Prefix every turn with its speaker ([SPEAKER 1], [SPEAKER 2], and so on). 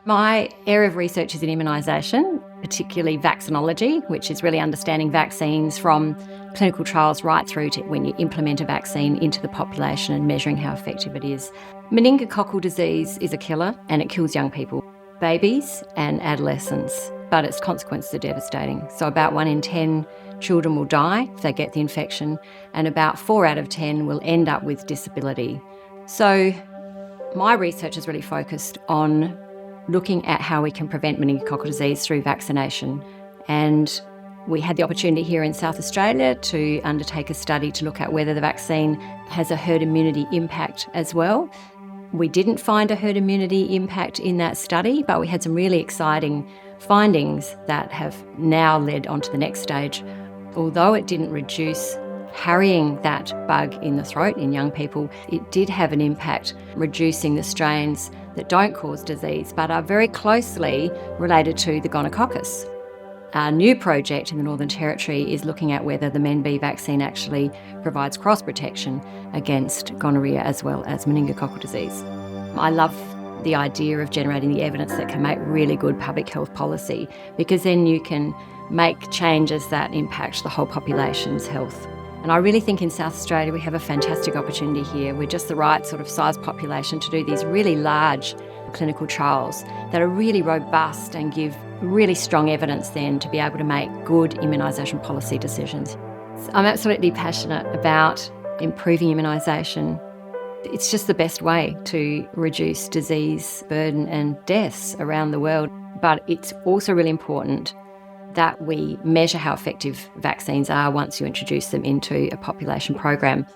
[SPEAKER 1] My area of research is in immunisation, particularly vaccinology, which is really understanding vaccines from clinical trials right through to when you implement a vaccine into the population and measuring how effective it is. Meningococcal disease is a killer and it kills young people, babies and adolescents, but its consequences are devastating. So about 1 in 10 children will die if they get the infection, and about 4 out of 10 will end up with disability. So my research is really focused on looking at how we can prevent meningococcal disease through vaccination. And we had the opportunity here in South Australia to undertake a study to look at whether the vaccine has a herd immunity impact as well. We didn't find a herd immunity impact in that study, but we had some really exciting findings that have now led on to the next stage. Although it didn't reduce carrying that bug in the throat in young people, it did have an impact reducing the strains that don't cause disease but are very closely related to the gonococcus. Our new project in the Northern Territory is looking at whether the MenB vaccine actually provides cross protection against gonorrhea as well as meningococcal disease. I love the idea of generating the evidence that can make really good public health policy, because then you can make changes that impact the whole population's health. And I really think in South Australia we have a fantastic opportunity here. We're just the right sort of size population to do these really large clinical trials that are really robust and give really strong evidence then to be able to make good immunisation policy decisions. I'm absolutely passionate about improving immunisation. It's just the best way to reduce disease burden and deaths around the world. But it's also really important that we measure how effective vaccines are once you introduce them into a population program.